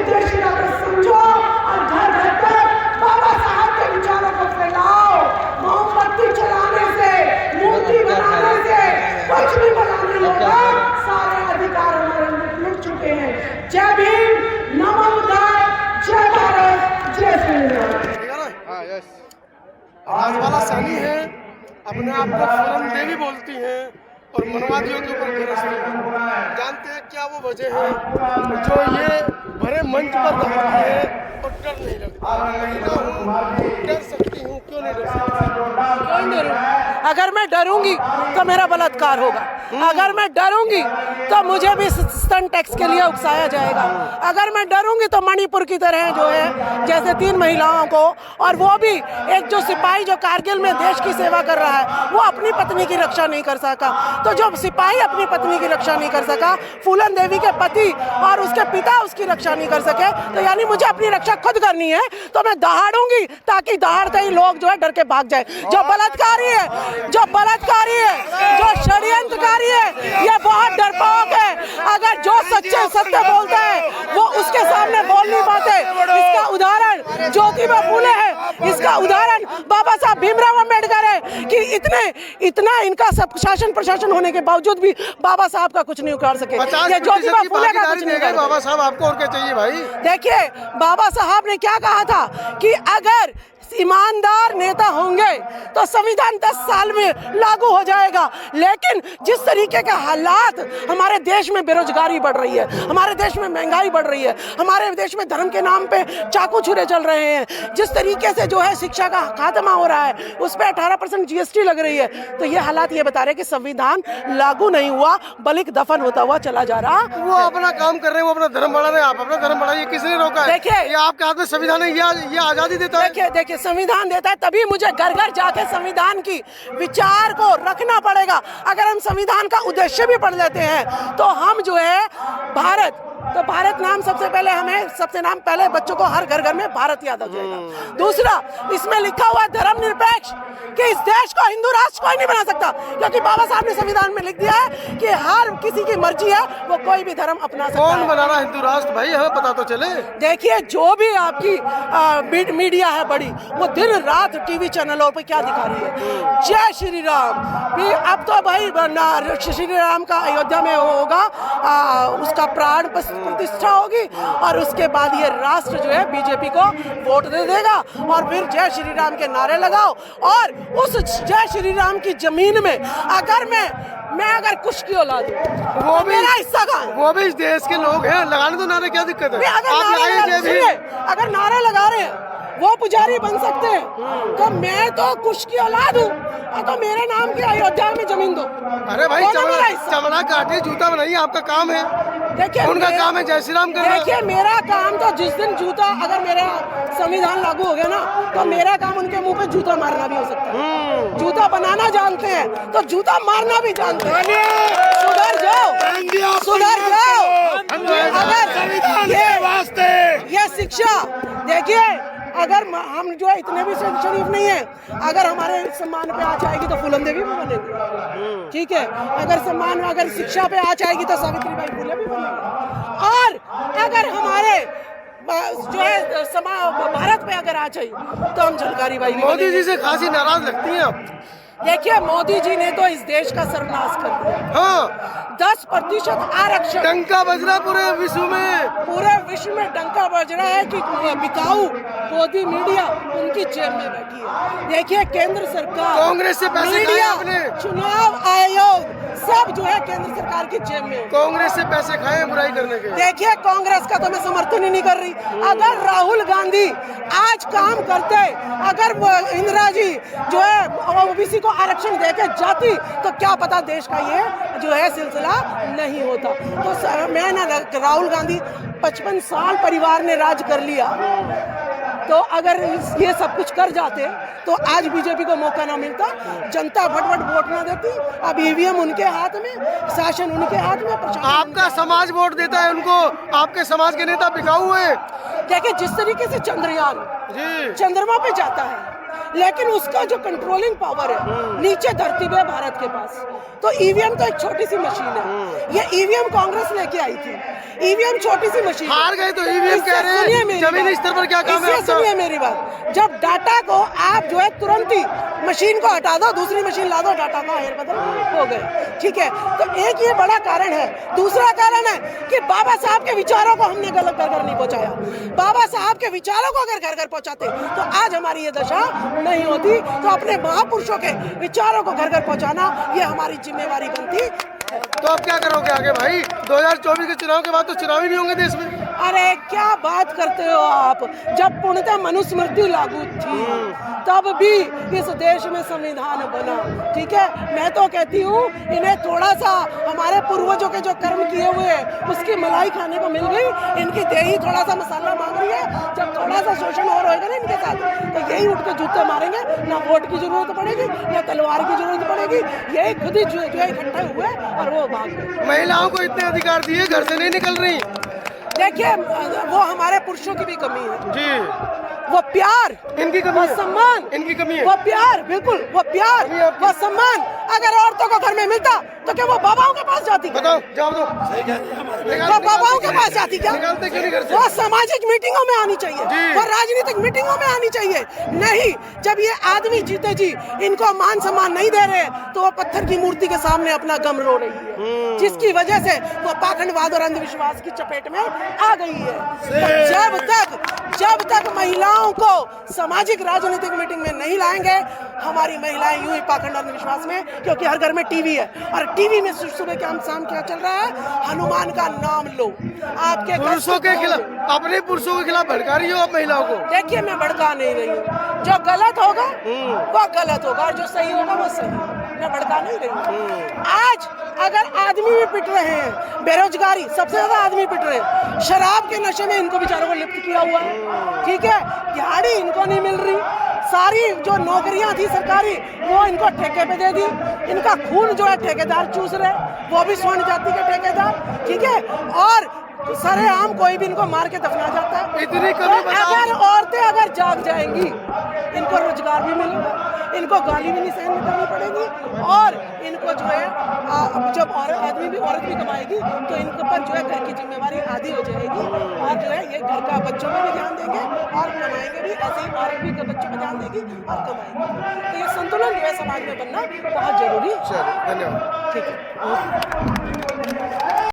जय श्री राम समझो और घर घर तक बाबा साहब के विचारों को फैलाओ। मोमबत्ती चलाने से, मूर्ति बनाने से कुछ भी बना नहीं होगा। सारे अधिकार हमारे लुट चुके हैं। जय भीम, नमो बुद्धाय, जय भारत, जय श्री राम। राजवाला सैनी है, अपने आप को फौरन देवी बोलती हैं और मनवादियों के ऊपर गरजती हैं। जानते हैं क्या वो वजह है जो ये भरे मंच पर दौड़ती है और डर नहीं लगता? डर सकती हूँ, क्यों नहीं डर सकती? क्यों नहीं डरूं? अगर मैं डरूंगी तो मेरा बलात्कार होगा। अगर मैं डरूंगी तो मुझे भी स्तन टैक्स के लिए उकसाया जाएगा। अगर मैं डरूंगी तो मणिपुर की तरह जो है जैसे 3 महिलाओं को, और वो भी एक जो सिपाही जो कारगिल में देश की सेवा कर रहा है वो अपनी पत्नी की रक्षा नहीं कर सका, तो जो सिपाही अपनी पत्नी की रक्षा नहीं कर सका, फूलन देवी के पति और उसके पिता उसकी रक्षा नहीं कर सके, तो यानी मुझे अपनी रक्षा खुद करनी है। तो मैं दहाड़ूंगी ताकि दहाड़ते ही लोग जो है डर के भाग जाए। जो बलात्कारी है, जो षड्यंत्रकारी है, ये बहुत डरपोक है। अगर जो सच्चे सत्य बोलता है वो उसके सामने बोल नहीं पाते। इसका उदाहरण ज्योतिबा फूले है, इसका उदाहरण बाबा साहब भीमराव अम्बेडकर है कि इतना इनका सब शासन प्रशासन होने के बावजूद भी बाबा साहब का कुछ नहीं उखाड़ सके। ये ज्योतिबा फूले का कुछ नहीं। बाबा साहब आपको और क्या चाहिए भाई? देखिए, बाबा साहब ने क्या कहा था कि अगर ईमानदार नेता होंगे तो संविधान 10 साल में लागू हो जाएगा। लेकिन जिस तरीके के हालात हमारे देश में, बेरोजगारी बढ़ रही है, हमारे देश में महंगाई बढ़ रही है, हमारे देश में धर्म के नाम पे चाकू छुरे चल रहे हैं, जिस तरीके से जो है शिक्षा का खात्मा हो रहा है, उस पर 18% GST लग रही है, तो ये हालात ये बता रहे हैं कि संविधान लागू नहीं हुआ बल्कि दफन होता हुआ चला जा रहा। वो अपना काम कर रहे हैं, वो अपना धर्म बढ़ा रहे हैं, आप अपना धर्म बढ़ाइए, किसने रोका है? देखिए, ये आपके हाथ में संविधान है, ये आजादी देता है। देखिए संविधान देता है, तभी मुझे घर घर जाके संविधान की विचार को रखना पड़ेगा। अगर हम संविधान का उद्देश्य भी पढ़ लेते हैं तो हम जो है भारत नाम सबसे पहले बच्चों को हर घर घर में भारत याद आ जाएगा। दूसरा, इसमें लिखा हुआ धर्मनिरपेक्ष कि इस देश को हिंदू राष्ट्र कोई नहीं बना सकता, क्योंकि बाबा साहब ने संविधान में लिख दिया है कि हर किसी की मर्जी है, वो कोई भी धर्म अपना सकता है। कौन बना रहा हिंदू राष्ट्र भाई, हमें पता तो चले। देखिए, जो भी आपकी मीडिया है बड़ी, वो दिन रात टीवी चैनलों पे क्या दिखा रही है? जय श्री राम। अब तो भाई श्री राम का अयोध्या में होगा, उसका प्राण प्रतिष्ठा होगी और उसके बाद ये राष्ट्र जो है बीजेपी को वोट दे देगा और फिर जय श्री राम के नारे लगाओ। और उस जय श्री राम की जमीन में अगर मैं कुछ की औलाद हूं, वो मेरा हिस्सा कहाँ है? वो भी इस देश के लोग हैं, लगाने तो नारे, क्या दिक्कत है? अगर नारे लगा रहे हैं वो पुजारी बन सकते हैं, तो मैं तो कुछ की औलाद हूँ, तो मेरे नाम की अयोध्या में जमीन दो। अरे भाई, चमड़ा काटे जूता बनाइए, आपका काम है। देखिए, उनका काम है जय श्री राम करना। देखिए, मेरा काम तो जिस दिन अगर मेरा संविधान लागू हो गया ना, तो मेरा काम उनके मुंह पे जूता मारना भी हो सकता है। जूता बनाना जानते हैं तो जूता मारना भी जानते हैं। सुधर जाओ, सुधर जाओ। अगर ये शिक्षा, देखिए, अगर हम जो है इतने भी शरीफ नहीं है, अगर हमारे सम्मान पे आ जाएगी तो फूलन देवी भी बनेगी, ठीक है। अगर शिक्षा पे आ जाएगी तो सावित्रीबाई फुले भी बनेगी। और अगर हमारे जो है भारत पे अगर आ जाए तो हम झलकारी बाई। मोदी जी से खासी नाराज लगती हैं आप? देखिए, मोदी जी ने तो इस देश का सर्वनाश कर दिया। हाँ, 10% आरक्षण, डंका बज रहा पूरे विश्व में डंका बज रहा है कि बिकाऊ मोदी मीडिया उनकी जेब में बैठी है। देखिए, केंद्र सरकार, कांग्रेस से पैसे खाए आपने, चुनाव आयोग सब जो है केंद्र सरकार की जेब में। कांग्रेस से पैसे खाए बुराई करने के। देखिए, कांग्रेस का तो मैं समर्थन ही नहीं कर रही। अगर राहुल गांधी आज काम करते, अगर इंदिरा जी जो है ओबीसी को आरक्षण देके जाती, तो क्या पता देश का ये जो है सिलसिला नहीं होता। तो मैं ना, राहुल गांधी 55 साल परिवार ने राज कर लिया, तो अगर ये सब कुछ कर जाते तो आज बीजेपी को मौका ना मिलता, जनता फटफट वोट ना देती। अब ईवीएम उनके हाथ में, शासन उनके हाथ में, प्रशासन। आपका समाज वोट देता है उनको, आपके समाज के नेता बिकाऊ हैं। देखिए, जिस तरीके से चंद्रयान चंद्रमा पे जाता है, लेकिन उसका जो कंट्रोलिंग पावर है नीचे धरती पे भारत के पास। तो ईवीएम तो एक छोटी सी मशीन है, ये ईवीएम कांग्रेस लेके आई थी, ईवीएम छोटी सी मशीन हार गए तो ईवीएम कह रहे हैं, जमीनी स्तर पर क्या काम है? सुनिए मेरी बात, जब डाटा को आप जो है तुरंत ही मशीन को हटा दो, दूसरी मशीन ला दो, डाटा का हेर बदल हो गया, ठीक है। तो एक ये बड़ा कारण है। दूसरा कारण है कि बाबा साहब के विचारों को हमने गलत घर घर नहीं पहुंचाया। बाबा साहब के विचारों को अगर घर घर पहुंचाते तो आज हमारी ये दशा नहीं होती। तो अपने महापुरुषों के विचारों को घर घर पहुंचाना ये हमारी जिम्मेवारी बनती। तो अब क्या करोगे आगे भाई? 2024 के चुनाव के बाद तो चुनाव ही नहीं होंगे देश में। अरे क्या बात करते हो आप, जब पूर्णतः मनुस्मृति लागू थी तब भी इस देश में संविधान बना, ठीक है। मैं तो कहती हूँ इन्हें थोड़ा सा हमारे पूर्वजों के जो कर्म किए हुए उसकी मलाई खाने को मिल गई, इनकी देही थोड़ा सा मसाला मांग रही है। जब थोड़ा सा शोषण और होगा ना इनके साथ तो यही उठ के जूते मारेंगे, ना वोट की जरूरत पड़ेगी ना तलवार की जरूरत पड़ेगी, यही खुद ही जो है इकट्ठे हुए और वो भाग गए। महिलाओं को इतने अधिकार दिए, घर से नहीं निकल रही। देखिए वो हमारे पुरुषों की भी कमी है जी, वो प्यार, इनकी कमी वो है, सम्मान, इनकी कमी है। वो प्यार, बिल्कुल वो प्यार, वो सम्मान अगर औरतों को घर में मिलता तो क्या वो बाबाओं के पास जाती? बताओ, जाओ दो। वो बाबाओं के पास जाती क्या? निकालते क्यों नहीं घर से? वो सामाजिक मीटिंगों में आनी चाहिए, जी। वो राजनीतिक मीटिंगों में आनी चाहिए। नहीं, जब ये आदमी जीते जी इनको मान सम्मान नहीं दे रहे तो वो पत्थर की मूर्ति के सामने अपना गम रो रही है, जिसकी वजह से वो पाखंडवाद और अंधविश्वास की चपेट में आ गई है। तो जब तक महिलाओं को सामाजिक राजनीतिक मीटिंग में नहीं लाएंगे, हमारी महिलाएं यूं ही पाखंड अंधविश्वास में, क्योंकि हर घर में टीवी है और टीवी में सुबह के शाम क्या चल रहा है, हनुमान का नाम लो। आपके पुरुषों के खिलाफ, अपने पुरुषों के खिलाफ भड़का रही हो आप महिलाओं को। देखिए मैं भड़का नहीं रही हूँ, जो गलत होगा वो गलत होगा और जो सही होगा वो सही, मैं भड़का नहीं रही हूँ। आज अगर आदमी भी पिट रहे हैं, बेरोजगारी सबसे ज्यादा आदमी पिट रहे हैं, शराब के नशे में इनको बेचारों को लिप्त किया हुआ है, ठीक है। दिहाड़ी इनको नहीं मिल रही, सारी जो नौकरियां थी सरकारी वो इनको ठेके पे दे दी, इनका खून जो है ठेकेदार चूस रहे, वो भी स्वर्ण जाति के ठेकेदार, ठीक है। और सरेआम कोई भी इनको मार के दफना जाता है। इतनी कमी बताओ। अगर औरतें अगर जाग जाएंगी इनको रोजगार भी मिलेगा, इनको गाली भी नहीं सहन करनी पड़ेगी और इनको जो है जब आदमी भी औरत भी कमाएगी तो इनके पर जो है घर की जिम्मेवारी आधी हो जाएगी और जो है ये घर का बच्चों में भी ध्यान देंगे और कमाएंगे भी, ऐसे ही औरत भी बच्चों पर ध्यान देगी और कमाएंगे। तो ये संतुलन जो है समाज में बनना बहुत जरूरी है। चलिए, धन्यवाद। ठीक है।